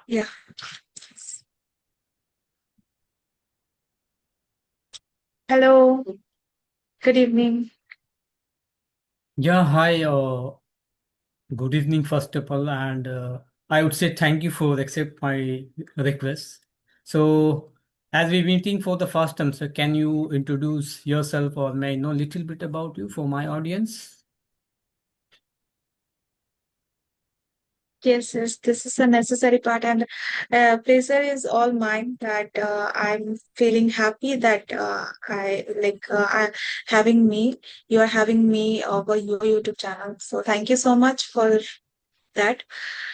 Yeah. Hello. Good evening. Yeah, hi. Good evening, first of all, and I would say thank you for accept my request. So, as we're meeting for the first time, so can you introduce yourself or may I know a little bit about you for my audience? Yes, yes, this is a necessary part, and pleasure is all mine. That I'm feeling happy that having me. You are having me over your YouTube channel. So thank you so much for that.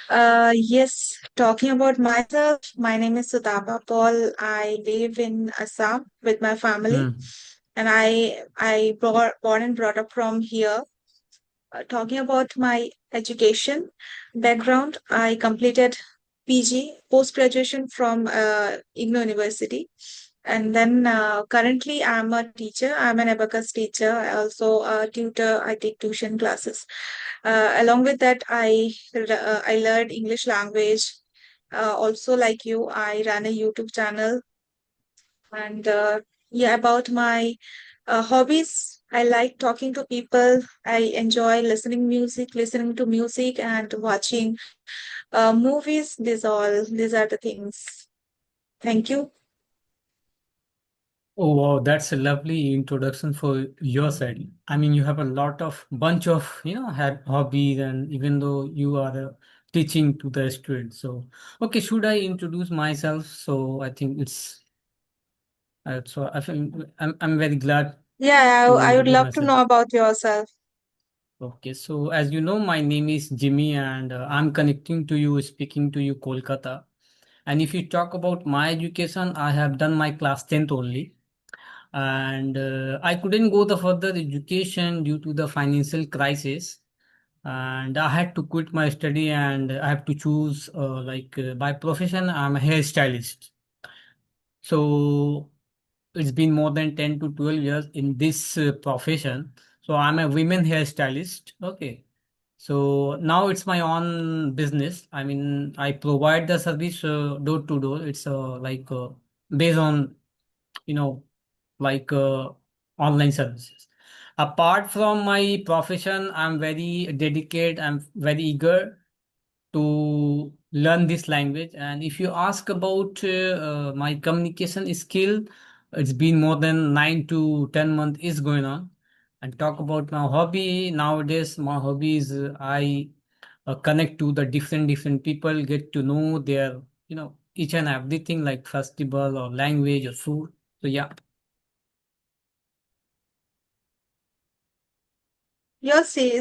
Yes, talking about myself, my name is Sudaba Paul. I live in Assam with my family, Hmm. and I born and brought up from here. Talking about my education background, I completed PG, post graduation from IGNOU University. And then currently, I'm a teacher. I'm an abacus teacher. I also a tutor. I take tuition classes. Along with that, I learned English language. Also, like you, I run a YouTube channel. And yeah, about my hobbies, I like talking to people. I enjoy listening to music, and watching movies. These are the things. Thank you. Oh, wow, that's a lovely introduction for your side. I mean, you have a lot of bunch of had hobbies, and even though you are teaching to the students, so okay, should I introduce myself? So I think it's so I feel I'm very glad Yeah, to I would introduce love to myself. know about yourself. Okay, so as you know, my name is Jimmy, and I'm connecting to you, speaking to you, Kolkata. And if you talk about my education, I have done my class 10th only, and I couldn't go the further education due to the financial crisis, and I had to quit my study, and I have to choose by profession, I'm a hairstylist. So it's been more than 10 to 12 years in this profession. So I'm a women hairstylist. Okay. So now it's my own business. I mean, I provide the service door to door. It's based on, you know, like online services. Apart from my profession, I'm very dedicated. I'm very eager to learn this language. And if you ask about my communication skill, it's been more than 9 to 10 months is going on. And talk about my hobby nowadays. My hobby is I connect to the different people, get to know their each and everything like festival or language or food. So yeah.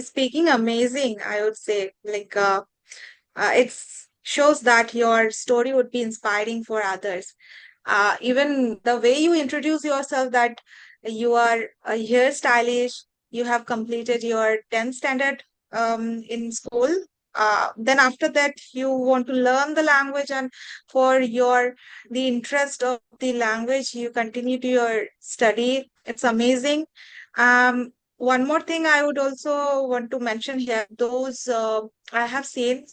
Speaking amazing, I would say. It shows that your story would be inspiring for others. Even the way you introduce yourself, that you are a hairstylist, you have completed your 10th standard in school. Then after that, you want to learn the language, and for your the interest of the language, you continue to your study. It's amazing. One more thing I would also want to mention here, those I have seen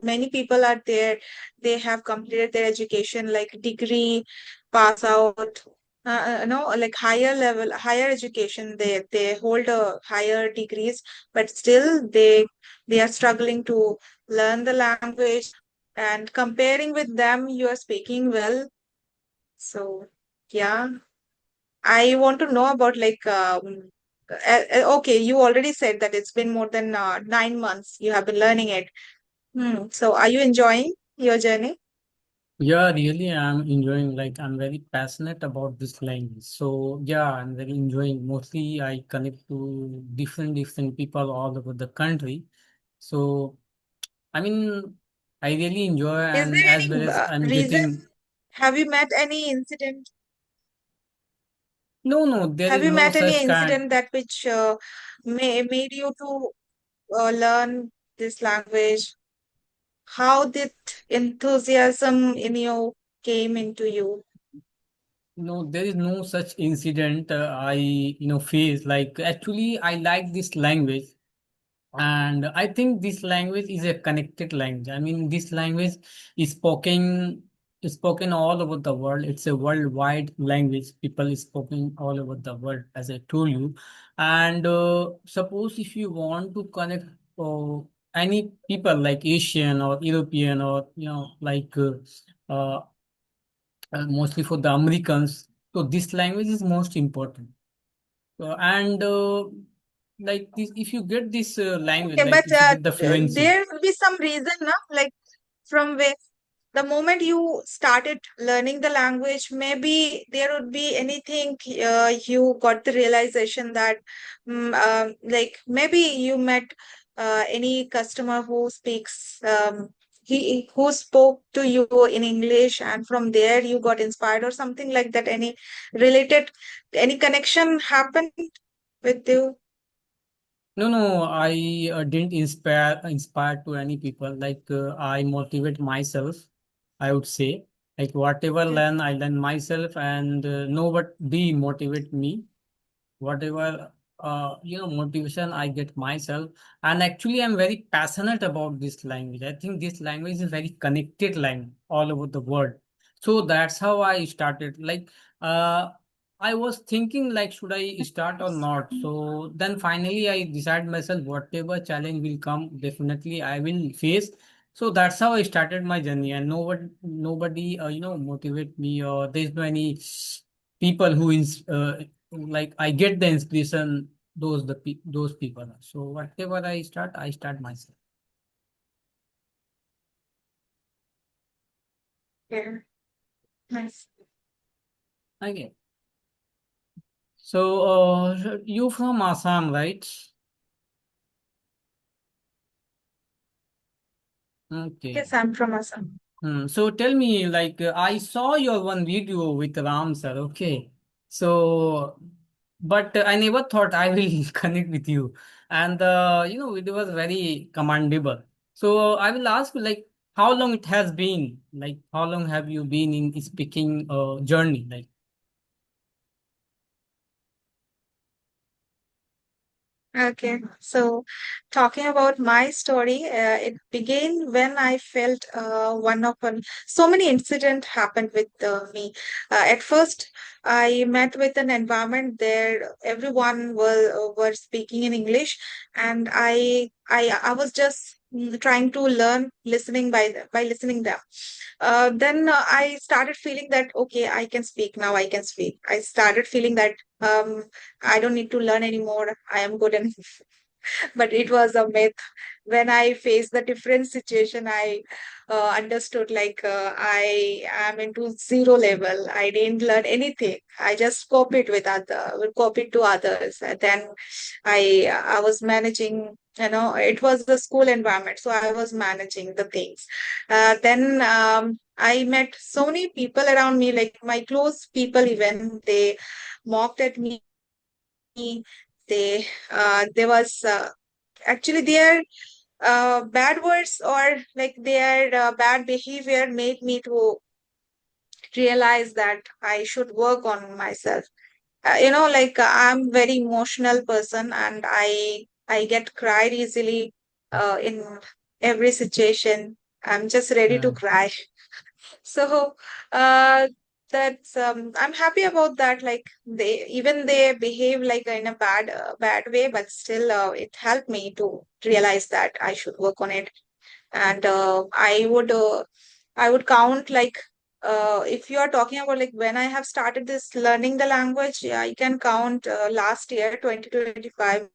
many people are there. They have completed their education, like degree, pass out, no, like higher level, higher education. They hold a higher degrees, but still they are struggling to learn the language. And comparing with them, you are speaking well. So yeah, I want to know about okay, you already said that it's been more than 9 months you have been learning it. So are you enjoying your journey? Yeah, really, I'm enjoying. Like, I'm very passionate about this language. So, yeah, I'm very enjoying. Mostly, I connect to different people all over the country. So, I mean, I really enjoy, Is and there as well any as I'm reason? getting. Have you met any incident? No, no, there Have is you no met any such kind. incident that which made you to learn this language? How did enthusiasm in you came into you? No, there is no such incident I face. Like, actually, I like this language. And I think this language is a connected language. I mean, this language is spoken all over the world. It's a worldwide language. People is spoken all over the world, as I told you. And suppose if you want to connect any people like Asian or European, or like uh, mostly for the Americans, so this language is most important. And like this, if you get this language, Okay, like but if you get the fluency. there will be some reason, no? Like from where the moment you started learning the language, maybe there would be anything you got the realization that, like maybe you met any customer who speaks, he who spoke to you in English, and from there you got inspired or something like that. Any related, any connection happened with you? No, no, I didn't inspire to any people. Like I motivate myself, I would say. Like whatever learn, I learn myself, and nobody motivate me. Whatever motivation I get myself. And actually I'm very passionate about this language. I think this language is a very connected language all over the world. So that's how I started. Like uh I was thinking, like, should I start or not? So then finally I decided myself, whatever challenge will come, definitely I will face. So that's how I started my journey. And nobody motivate me, or there's no any people who is like I get the inspiration, those people. So whatever I start myself. Yeah, nice. Okay. So you from Assam, right? Okay. Yes, I'm from Assam. So tell me, like, I saw your one video with Ram sir. Okay. So, but I never thought I will connect with you, and it was very commendable. So I will ask you, like, how long it has been? Like, how long have you been in speaking journey? Like, Okay, so talking about my story, it began when I felt so many incident happened with me. At first, I met with an environment there, everyone were speaking in English, and I was just trying to learn listening by listening them. Then I started feeling that okay, I can speak now. I can speak. I started feeling that I don't need to learn anymore. I am good enough. But it was a myth. When I faced the different situation, I understood like I am into zero level. I didn't learn anything. I just copied to others. And then I was managing. It was the school environment, so I was managing the things. Then I met so many people around me, like my close people. Even they mocked at me. There was actually their bad words, or like their bad behavior made me to realize that I should work on myself. Like I'm very emotional person, and I get cried easily in every situation. I'm just ready to uh, cry. So uh that's I'm happy about that. Like they behave like in a bad way, but still it helped me to realize that I should work on it. And I would count like if you are talking about like when I have started this learning the language, yeah, I can count last year 2025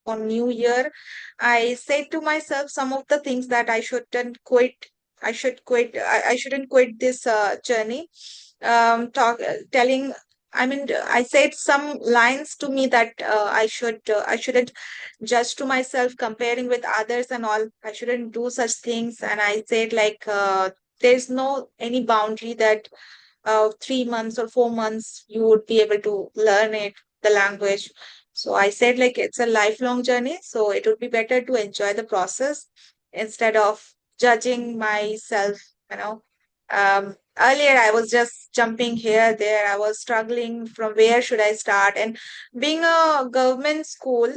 on New Year. I said to myself some of the things that I shouldn't quit. I shouldn't quit this journey. Telling. I mean, I said some lines to me that I shouldn't judge to myself comparing with others and all. I shouldn't do such things. And I said like there's no any boundary that 3 months or 4 months you would be able to learn the language. So I said like it's a lifelong journey, so it would be better to enjoy the process instead of judging myself. Earlier I was just jumping here there, I was struggling from where should I start. And being a government school,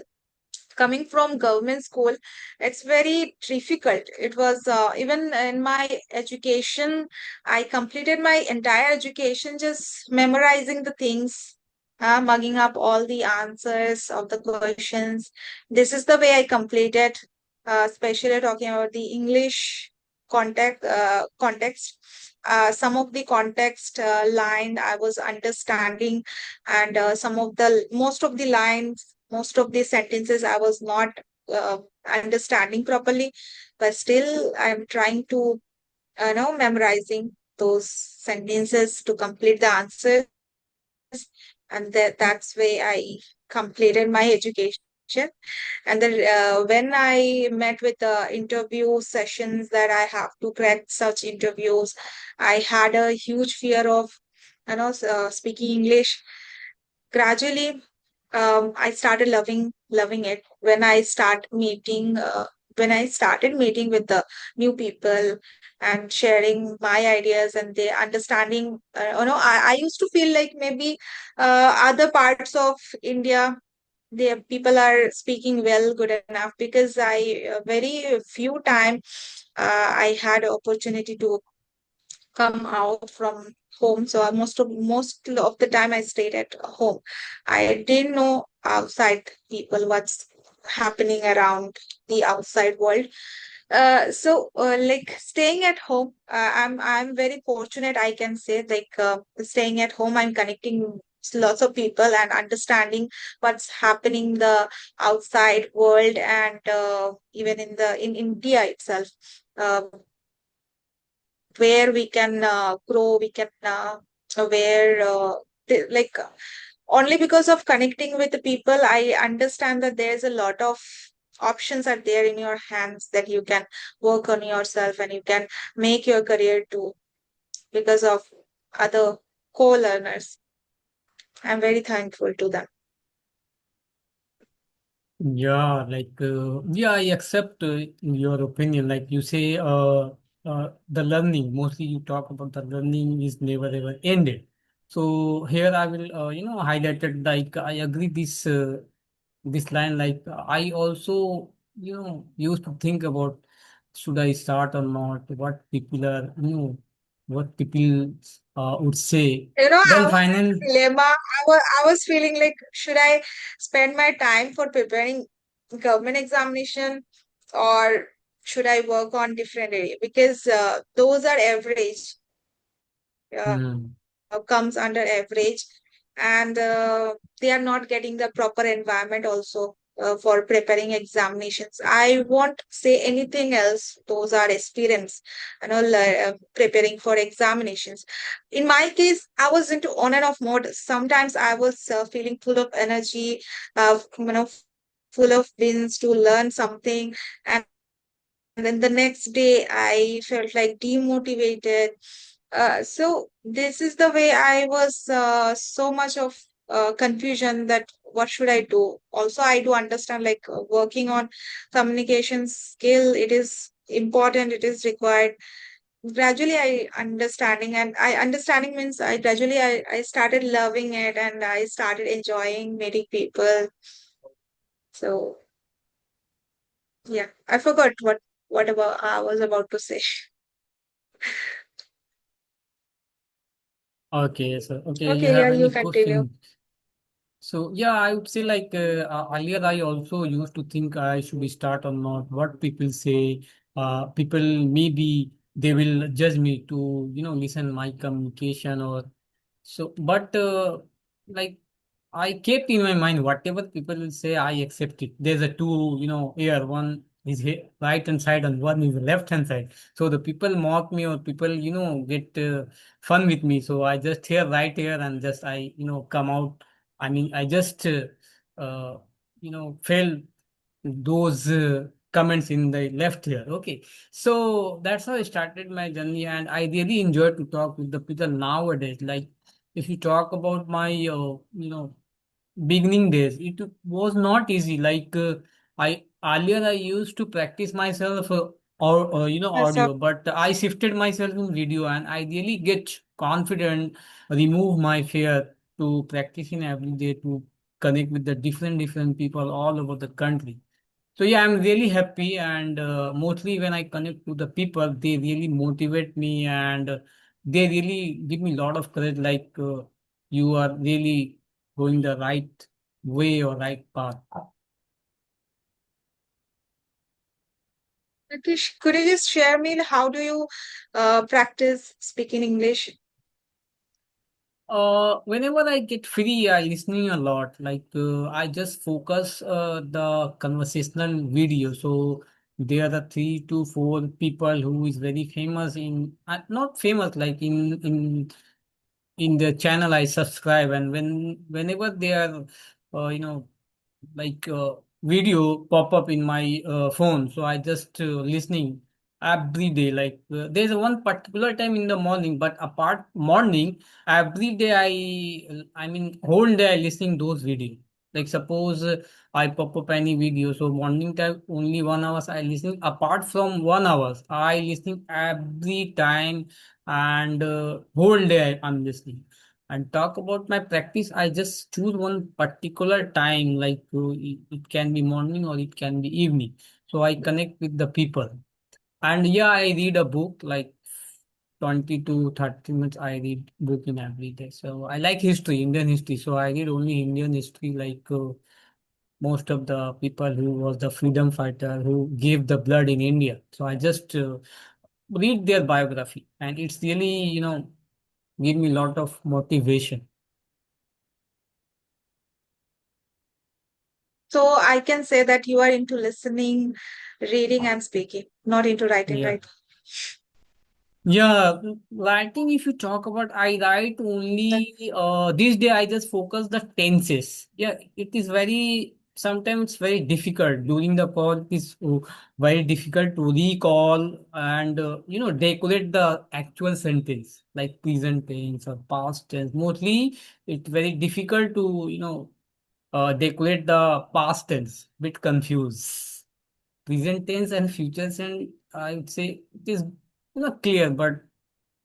coming from government school, it's very difficult. It was even in my education, I completed my entire education just memorizing the things, mugging up all the answers of the questions. This is the way I completed, especially talking about the English context. Some of the context line I was understanding, and some of the most of the lines, most of the sentences I was not uh, understanding properly, but still I'm trying to memorizing those sentences to complete the answers, and that's way I completed my education. And then when I met with the interview sessions that I have to crack such interviews, I had a huge fear of speaking English. Gradually, I started loving it when I started meeting with the new people and sharing my ideas and their understanding. I used to feel like maybe other parts of India, the people are speaking well good enough, because I very few time I had opportunity to come out from home. So most of the time I stayed at home. I didn't know outside people what's happening around the outside world. Like staying at home, I'm very fortunate. I can say, like staying at home, I'm connecting lots of people and understanding what's happening the outside world, and even in India itself. Uh, where we can grow, we can where like only because of connecting with the people, I understand that there's a lot of options are there in your hands, that you can work on yourself and you can make your career too, because of other co-learners. I'm very thankful to them. Yeah, yeah, I accept your opinion. Like you say, the learning, mostly you talk about the learning is never ever ended. So here I will, highlighted, like I agree this line. Like I also, used to think about should I start or not, what people are, what people would say. I Then was final. in a dilemma. I was feeling like, should I spend my time for preparing government examination, or should I work on different area? Because those are average, uh, Hmm. comes under average, and they are not getting the proper environment also for preparing examinations. I won't say anything else. Those are experience, preparing for examinations. In my case, I was into on and off mode. Sometimes I was feeling full of energy, full of wins to learn something, and then the next day I felt like demotivated. So this is the way I was so much of confusion, that what should I do. Also, I do understand, like working on communication skill, it is important, it is required. Gradually I understanding, and I understanding means I gradually I started loving it, and I started enjoying meeting people. So yeah, I forgot what about I was about to say. Okay, so okay, you Okay, yeah, have you any continue. question? So yeah, I would say like earlier I also used to think I should start or not. What people say, people maybe they will judge me to listen my communication or so. But like I kept in my mind whatever people will say, I accept it. There's a two here, one is right hand side and one is left hand side. So the people mock me or people get fun with me. So I just hear right here and just I come out. I mean, I just, uh, fail those comments in the left here. Okay. So that's how I started my journey. And I really enjoyed to talk with the people nowadays. Like, if you talk about my, beginning days, it was not easy. Like, I earlier I used to practice myself or Yes, audio, but I shifted myself in video and I really get confident, remove my fear to practice in every day to connect with the different people all over the country. So yeah, I'm really happy, and mostly when I connect to the people, they really motivate me, and they really give me a lot of courage. Like you are really going the right way or right path. Nitish, could you just share me how do you practice speaking English? Whenever I get free, I listening a lot. Like I just focus the conversational video. So there are 3 to 4 people who is very famous in not famous like in the channel I subscribe, and whenever they are you know like video pop up in my phone, so I just listening every day. Like there's one particular time in the morning, but apart morning every day I mean whole day I listening those video. Like suppose I pop up any video, so morning time only 1 hours I listening. Apart from 1 hours I listening every time, and whole day I'm listening. And talk about my practice, I just choose one particular time, like it can be morning or it can be evening. So I connect with the people. And yeah, I read a book like 20 to 30 minutes. I read book in every day. So I like history, Indian history. So I read only Indian history, like most of the people who was the freedom fighter who gave the blood in India. So I just read their biography, and it's really, give me a lot of motivation. So I can say that you are into listening, reading, and speaking, not into writing, Yeah. right? Yeah, writing, if you talk about, I write only this day I just focus the tenses. Yeah, it is very sometimes very difficult during the call. It is very difficult to recall and decorate the actual sentence like present tense or past tense. Mostly it's very difficult to decorate the past tense. Bit confused. Present tense and future tense, I would say it is clear, but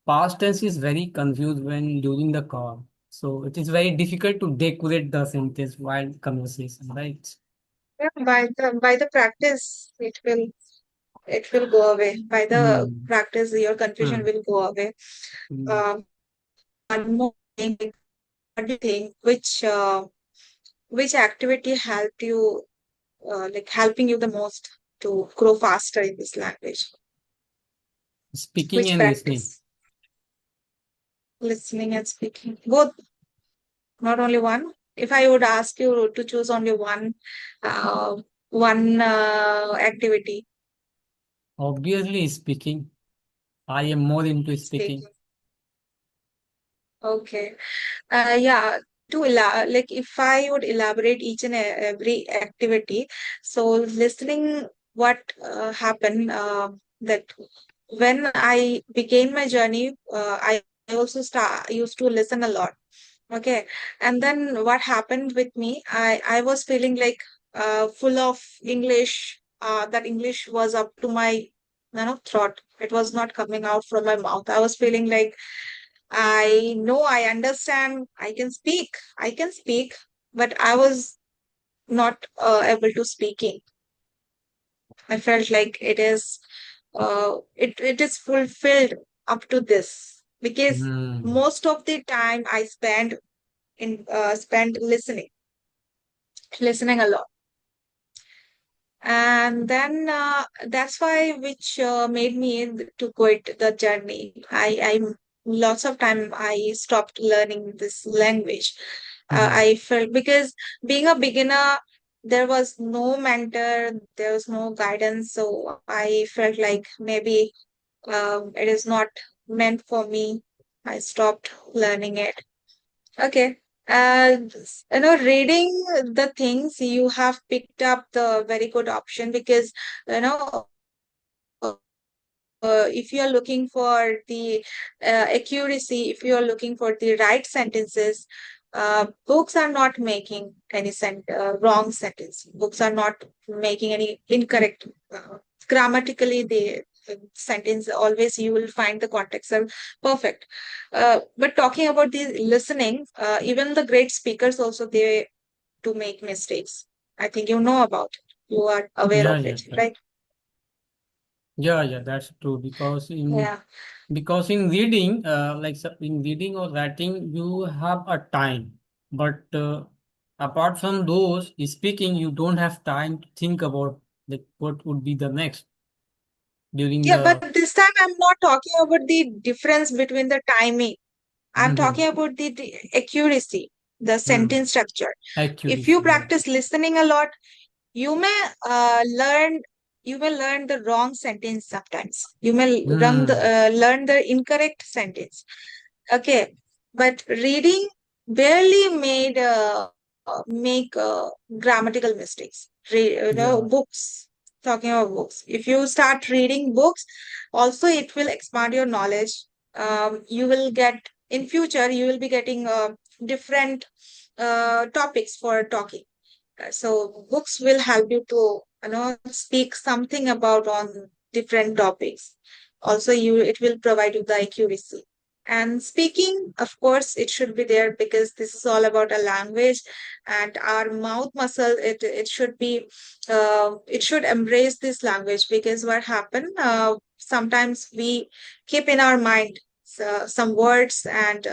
past tense is very confused when during the call. So it is very difficult to decorate the sentence while conversation, right? Yeah, by the practice, it will go away. By the Hmm. practice, your confusion Hmm. will go away. Hmm. Um, one more thing, like, what do you think? Which activity helped you, like helping you the most to grow faster in this language? Speaking Which and listening. practice? Listening and speaking, both, not only one. If I would ask you to choose only uh, one activity, Obviously, speaking. I am more into speaking. speaking. Okay. Yeah, like if I would elaborate each and every activity, so listening, what happened, that when I began my journey, I also used to listen a lot. Okay. And then what happened with me, I was feeling like full of English, that English was up to my throat. It was not coming out from my mouth. I was feeling like I know, I understand, I can speak, but I was not able to speaking. I felt like it is fulfilled up to this because Hmm. most of the time I spent listening a lot. And then that's why which made me to quit the journey. I lots of time I stopped learning this language. Hmm. I felt because being a beginner, there was no mentor, there was no guidance, so I felt like maybe it is not meant for me. I stopped learning it. Okay. Reading the things, you have picked up the very good option because, you know, if you are looking for the accuracy, if you are looking for the right sentences, books are not making any wrong sentence. Books are not making any incorrect. Grammatically, the sentence always you will find the context are perfect. But talking about the listening, even the great speakers also they to make mistakes. I think you know about it. You are aware Yeah, of yeah, it, yeah. right? Yeah, yeah, that's true. Yeah. Because in reading, in reading or writing, you have a time, but apart from those, speaking, you don't have time to think about like what would be the next during Yeah, but the. this time I'm not talking about the difference between the timing. I'm Hmm. talking about the accuracy, the Hmm. sentence structure. If you Accuracy, yeah. practice listening a lot, you may learn the wrong sentence sometimes. You may Hmm. learn the incorrect sentence. Okay, but reading barely make grammatical mistakes. Yeah. Books. Talking about books. If you start reading books, also it will expand your knowledge. You will get in future. You will be getting different topics for talking. So books will help you to speak something about on different topics. Also, it will provide you the accuracy. And speaking, of course, it should be there because this is all about a language and our mouth muscle. It should be it should embrace this language because what happen sometimes we keep in our mind some words and